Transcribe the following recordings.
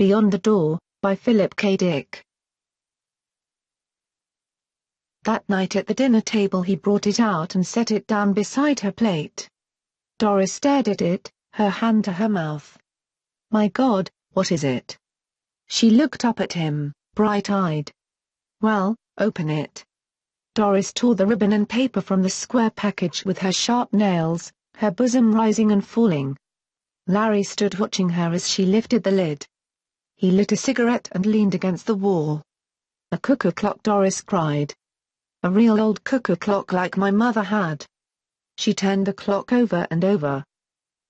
Beyond the Door, by Philip K. Dick. That night at the dinner table he brought it out and set it down beside her plate. Doris stared at it, her hand to her mouth. "My God, what is it?" She looked up at him, bright-eyed. "Well, open it." Doris tore the ribbon and paper from the square package with her sharp nails, her bosom rising and falling. Larry stood watching her as she lifted the lid. He lit a cigarette and leaned against the wall. "A cuckoo clock," Doris cried. "A real old cuckoo clock like my mother had." She turned the clock over and over.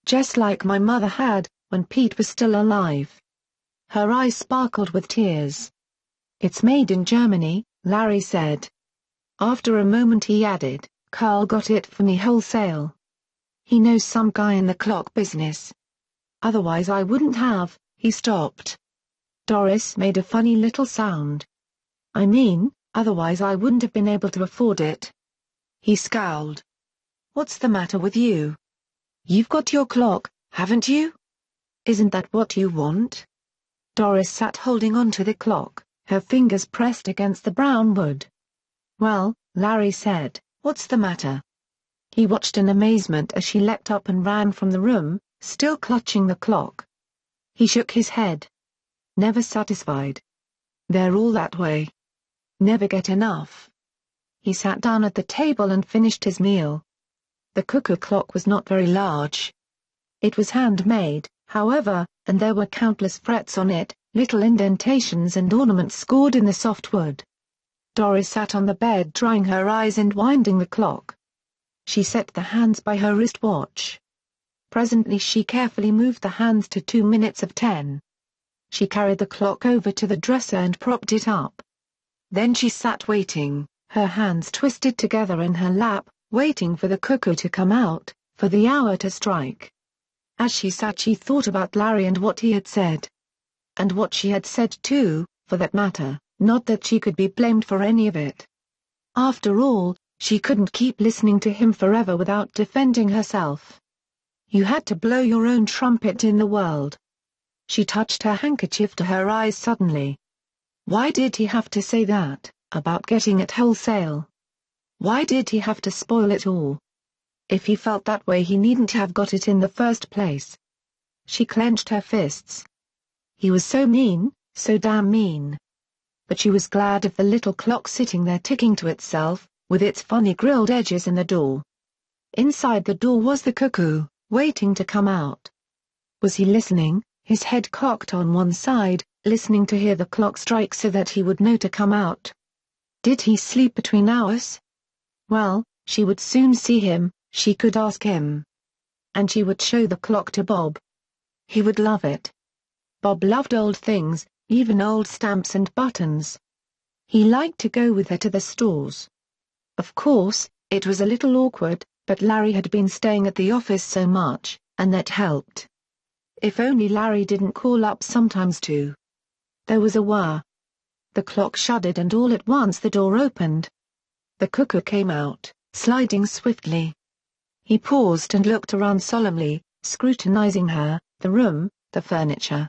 "Just like my mother had, when Pete was still alive." Her eyes sparkled with tears. "It's made in Germany," Larry said. After a moment he added, "Carl got it for me wholesale. He knows some guy in the clock business. Otherwise I wouldn't have." He stopped. Doris made a funny little sound. "I mean, otherwise I wouldn't have been able to afford it." He scowled. "What's the matter with you? You've got your clock, haven't you? Isn't that what you want?" Doris sat holding on to the clock, her fingers pressed against the brown wood. "Well," Larry said, "what's the matter?" He watched in amazement as she leapt up and ran from the room, still clutching the clock. He shook his head. "Never satisfied. They're all that way. Never get enough." He sat down at the table and finished his meal. The cuckoo clock was not very large. It was handmade, however, and there were countless frets on it, little indentations and ornaments scored in the soft wood. Doris sat on the bed drying her eyes and winding the clock. She set the hands by her wristwatch. Presently she carefully moved the hands to 2 minutes of 10. She carried the clock over to the dresser and propped it up. Then she sat waiting, her hands twisted together in her lap, waiting for the cuckoo to come out, for the hour to strike. As she sat she thought about Larry and what he had said. And what she had said too, for that matter, not that she could be blamed for any of it. After all, she couldn't keep listening to him forever without defending herself. You had to blow your own trumpet in the world. She touched her handkerchief to her eyes suddenly. Why did he have to say that, about getting it wholesale? Why did he have to spoil it all? If he felt that way he needn't have got it in the first place. She clenched her fists. He was so mean, so damn mean. But she was glad of the little clock sitting there ticking to itself, with its funny grilled edges in the door. Inside the door was the cuckoo, waiting to come out. Was he listening, his head cocked on one side, listening to hear the clock strike so that he would know to come out? Did he sleep between hours? Well, she would soon see him, she could ask him. And she would show the clock to Bob. He would love it. Bob loved old things, even old stamps and buttons. He liked to go with her to the stores. Of course, it was a little awkward, but Larry had been staying at the office so much, and that helped. If only Larry didn't call up sometimes too. There was a whir. The clock shuddered and all at once the door opened. The cuckoo came out, sliding swiftly. He paused and looked around solemnly, scrutinizing her, the room, the furniture.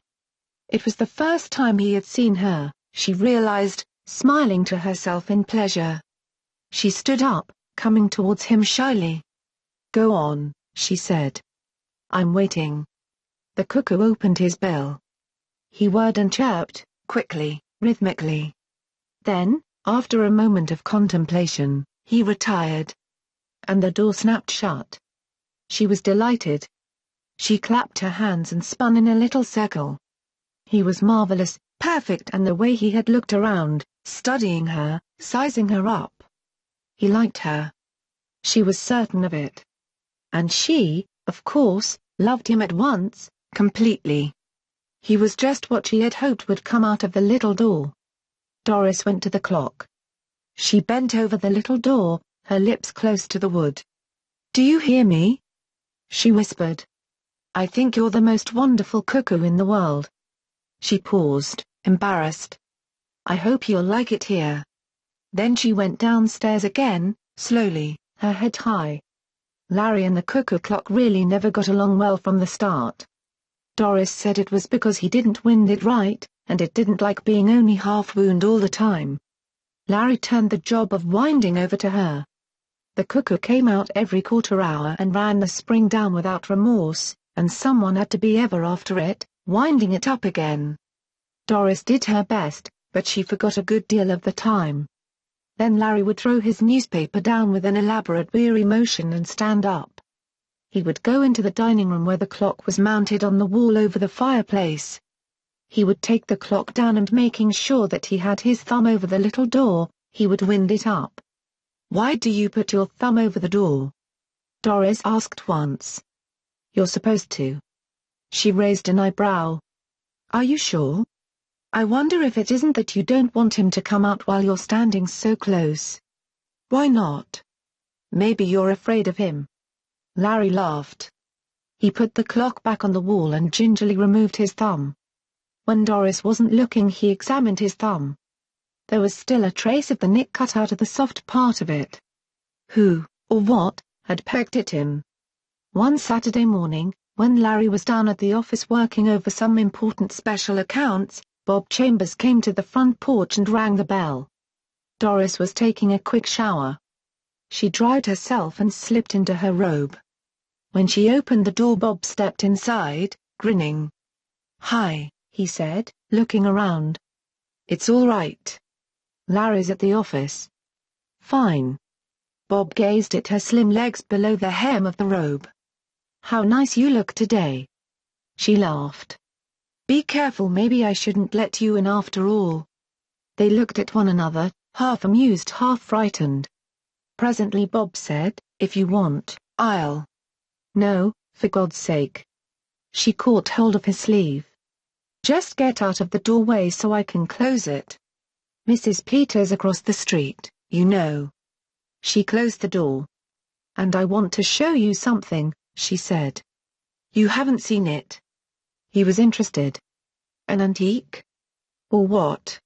It was the first time he had seen her, she realized, smiling to herself in pleasure. She stood up, coming towards him shyly. "Go on," she said. "I'm waiting." The cuckoo opened his bill. He whirred and chirped, quickly, rhythmically. Then, after a moment of contemplation, he retired. And the door snapped shut. She was delighted. She clapped her hands and spun in a little circle. He was marvelous, perfect, and the way he had looked around, studying her, sizing her up. He liked her. She was certain of it. And she, of course, loved him at once, completely. He was just what she had hoped would come out of the little door. Doris went to the clock. She bent over the little door, her lips close to the wood. "Do you hear me?" she whispered. "I think you're the most wonderful cuckoo in the world." She paused, embarrassed. "I hope you'll like it here." Then she went downstairs again, slowly, her head high. Larry and the cuckoo clock really never got along well from the start. Doris said it was because he didn't wind it right, and it didn't like being only half-wound all the time. Larry turned the job of winding over to her. The cuckoo came out every quarter hour and ran the spring down without remorse, and someone had to be ever after it, winding it up again. Doris did her best, but she forgot a good deal of the time. Then Larry would throw his newspaper down with an elaborate weary motion and stand up. He would go into the dining room where the clock was mounted on the wall over the fireplace. He would take the clock down and, making sure that he had his thumb over the little door, he would wind it up. "Why do you put your thumb over the door?" Doris asked once. "You're supposed to." She raised an eyebrow. "Are you sure? I wonder if it isn't that you don't want him to come out while you're standing so close." "Why not?" "Maybe you're afraid of him." Larry laughed. He put the clock back on the wall and gingerly removed his thumb. When Doris wasn't looking, he examined his thumb. There was still a trace of the nick cut out of the soft part of it. Who, or what, had pecked at him? One Saturday morning, when Larry was down at the office working over some important special accounts, Bob Chambers came to the front porch and rang the bell. Doris was taking a quick shower. She dried herself and slipped into her robe. When she opened the door, Bob stepped inside, grinning. "Hi," he said, looking around. "It's all right. Larry's at the office." "Fine." Bob gazed at her slim legs below the hem of the robe. "How nice you look today." She laughed. "Be careful, maybe I shouldn't let you in after all." They looked at one another, half amused, half frightened. Presently Bob said, "If you want, I'll." "No, for God's sake." She caught hold of his sleeve. "Just get out of the doorway so I can close it. Mrs. Peters across the street, you know." She closed the door. "And I want to show you something," she said. "You haven't seen it." He was interested. "An antique? Or what?"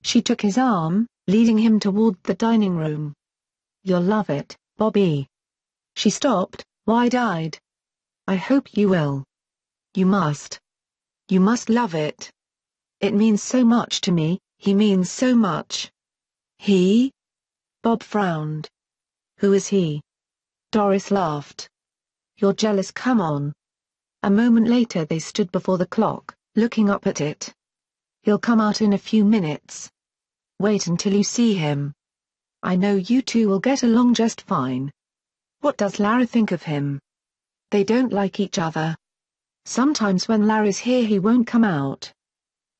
She took his arm, leading him toward the dining room. "You'll love it, Bobby." She stopped, wide-eyed. "I hope you will. You must. You must love it. It means so much to me, he means so much." "He?" Bob frowned. "Who is he?" Doris laughed. "You're jealous, come on." A moment later they stood before the clock, looking up at it. "He'll come out in a few minutes. Wait until you see him. I know you two will get along just fine." "What does Larry think of him?" "They don't like each other. Sometimes when Larry's here he won't come out.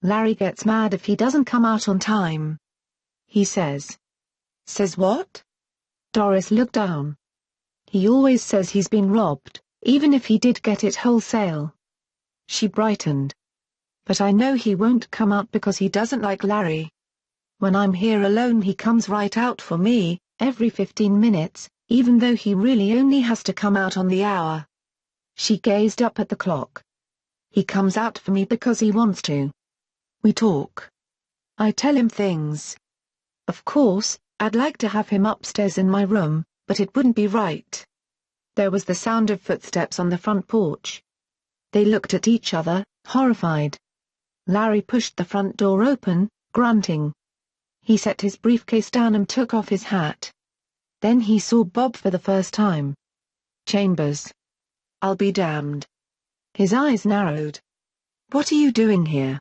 Larry gets mad if he doesn't come out on time. He says." "Says what?" Doris looked down. "He always says he's been robbed, even if he did get it wholesale." She brightened. "But I know he won't come out because he doesn't like Larry. When I'm here alone he comes right out for me, every 15 minutes, even though he really only has to come out on the hour." She gazed up at the clock. "He comes out for me because he wants to. We talk. I tell him things. Of course, I'd like to have him upstairs in my room, but it wouldn't be right." There was the sound of footsteps on the front porch. They looked at each other, horrified. Larry pushed the front door open, grunting. He set his briefcase down and took off his hat. Then he saw Bob for the first time. "Chambers. I'll be damned." His eyes narrowed. "What are you doing here?"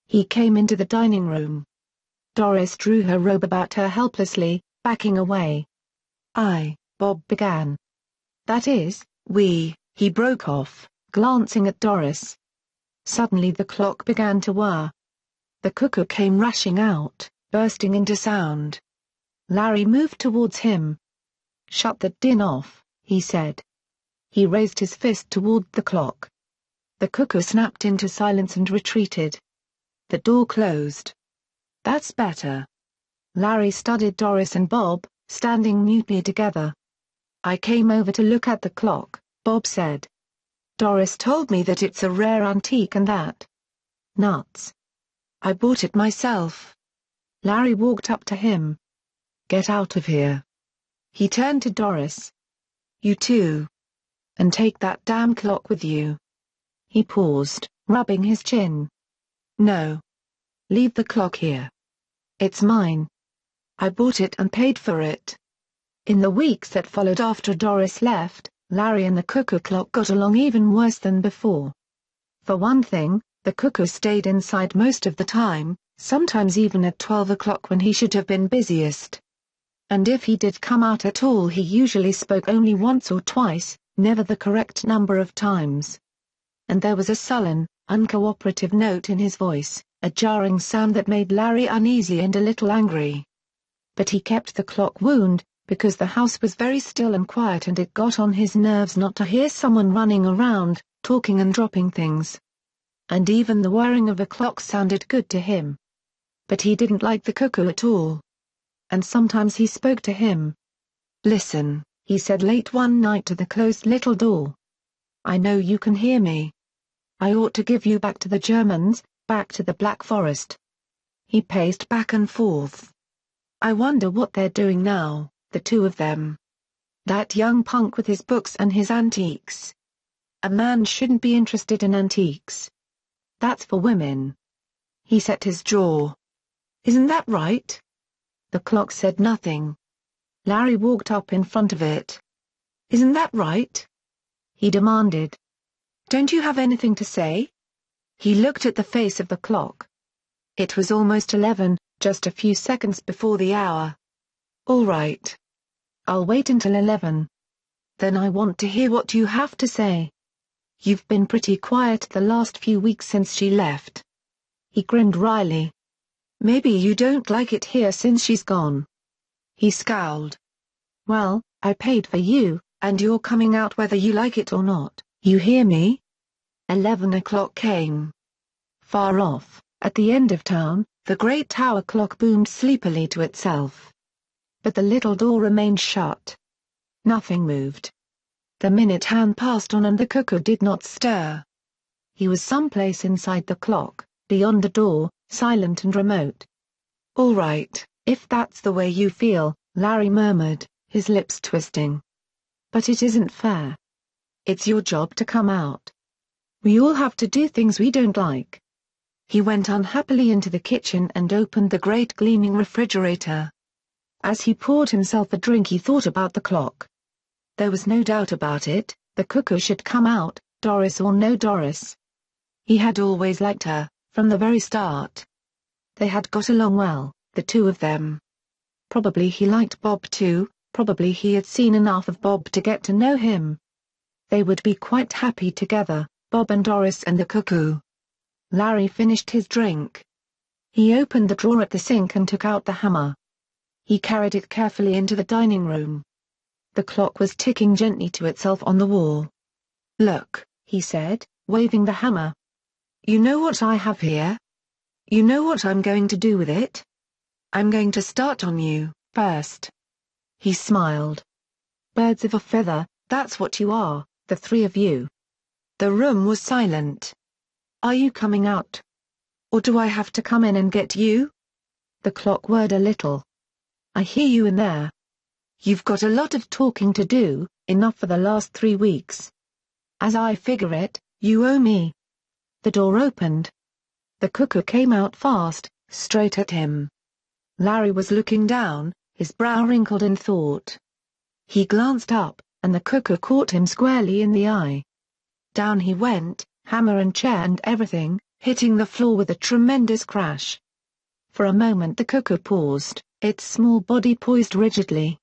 He came into the dining room. Doris drew her robe about her helplessly, backing away. Bob began. "That is, he broke off, glancing at Doris. Suddenly the clock began to whir. The cuckoo came rushing out, bursting into sound. Larry moved towards him. "Shut the din off," he said. He raised his fist toward the clock. The cuckoo snapped into silence and retreated. The door closed. "That's better." Larry studied Doris and Bob, standing mutely together. "I came over to look at the clock," Bob said. "Doris told me that it's a rare antique and that." "Nuts. I bought it myself." Larry walked up to him. "Get out of here." He turned to Doris. "You too. And take that damn clock with you." He paused, rubbing his chin. No. Leave the clock here. It's mine. I bought it and paid for it. In the weeks that followed after Doris left, Larry and the cuckoo clock got along even worse than before. For one thing, the cuckoo stayed inside most of the time, sometimes even at 12 o'clock when he should have been busiest. And if he did come out at all, he usually spoke only once or twice, never the correct number of times. And there was a sullen, uncooperative note in his voice, a jarring sound that made Larry uneasy and a little angry. But he kept the clock wound, because the house was very still and quiet and it got on his nerves not to hear someone running around, talking and dropping things. And even the whirring of a clock sounded good to him. But he didn't like the cuckoo at all. And sometimes he spoke to him. Listen, he said late one night to the closed little door. I know you can hear me. I ought to give you back to the Germans, back to the Black Forest. He paced back and forth. I wonder what they're doing now, the two of them. That young punk with his books and his antiques. A man shouldn't be interested in antiques. That's for women. He set his jaw. Isn't that right? The clock said nothing. Larry walked up in front of it. Isn't that right? He demanded. Don't you have anything to say? He looked at the face of the clock. It was almost 11, just a few seconds before the hour. All right. I'll wait until 11. Then I want to hear what you have to say. You've been pretty quiet the last few weeks since she left. He grinned wryly. Maybe you don't like it here since she's gone. He scowled. Well, I paid for you, and you're coming out whether you like it or not, you hear me? 11 o'clock came. Far off, at the end of town, the great tower clock boomed sleepily to itself. But the little door remained shut. Nothing moved. The minute hand passed on and the cuckoo did not stir. He was someplace inside the clock, beyond the door, silent and remote. All right, if that's the way you feel, Larry murmured, his lips twisting. But it isn't fair. It's your job to come out. We all have to do things we don't like. He went unhappily into the kitchen and opened the great gleaming refrigerator. As he poured himself a drink, he thought about the clock. There was no doubt about it, the cuckoo should come out, Doris or no Doris. He had always liked her, from the very start. They had got along well, the two of them. Probably he liked Bob too, probably he had seen enough of Bob to get to know him. They would be quite happy together, Bob and Doris and the cuckoo. Larry finished his drink. He opened the drawer at the sink and took out the hammer. He carried it carefully into the dining room. The clock was ticking gently to itself on the wall. Look, he said, waving the hammer. You know what I have here? You know what I'm going to do with it? I'm going to start on you, first. He smiled. Birds of a feather, that's what you are, the three of you. The room was silent. Are you coming out? Or do I have to come in and get you? The clock whirred a little. I hear you in there. You've got a lot of talking to do, enough for the last 3 weeks. As I figure it, you owe me. The door opened. The cuckoo came out fast, straight at him. Larry was looking down, his brow wrinkled in thought. He glanced up, and the cuckoo caught him squarely in the eye. Down he went, hammer and chair and everything, hitting the floor with a tremendous crash. For a moment the cuckoo paused, its small body poised rigidly.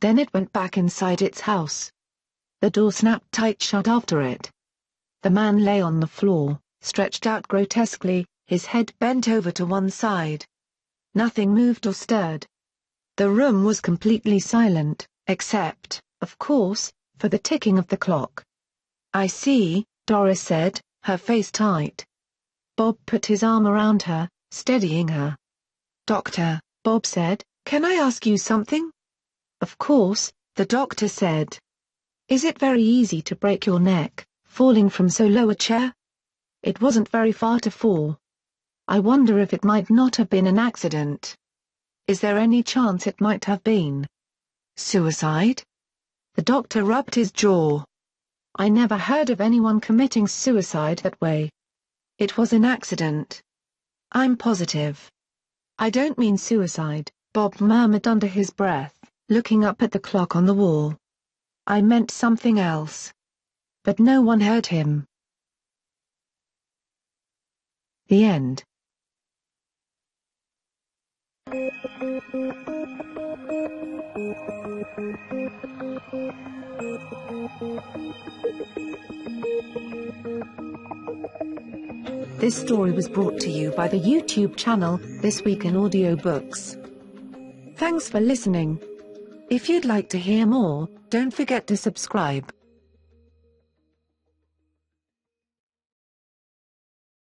Then it went back inside its house. The door snapped tight shut after it. The man lay on the floor, stretched out grotesquely, his head bent over to one side. Nothing moved or stirred. The room was completely silent, except, of course, for the ticking of the clock. I see, Doris said, her face tight. Bob put his arm around her, steadying her. Doctor, Bob said, can I ask you something? Of course, the doctor said. Is it very easy to break your neck, falling from so low a chair? It wasn't very far to fall. I wonder if it might not have been an accident. Is there any chance it might have been suicide? The doctor rubbed his jaw. I never heard of anyone committing suicide that way. It was an accident. I'm positive. I don't mean suicide, Bob murmured under his breath, looking up at the clock on the wall. I meant something else. But no one heard him. The end. This story was brought to you by the YouTube channel, This Week in Audiobooks. Thanks for listening. If you'd like to hear more, don't forget to subscribe.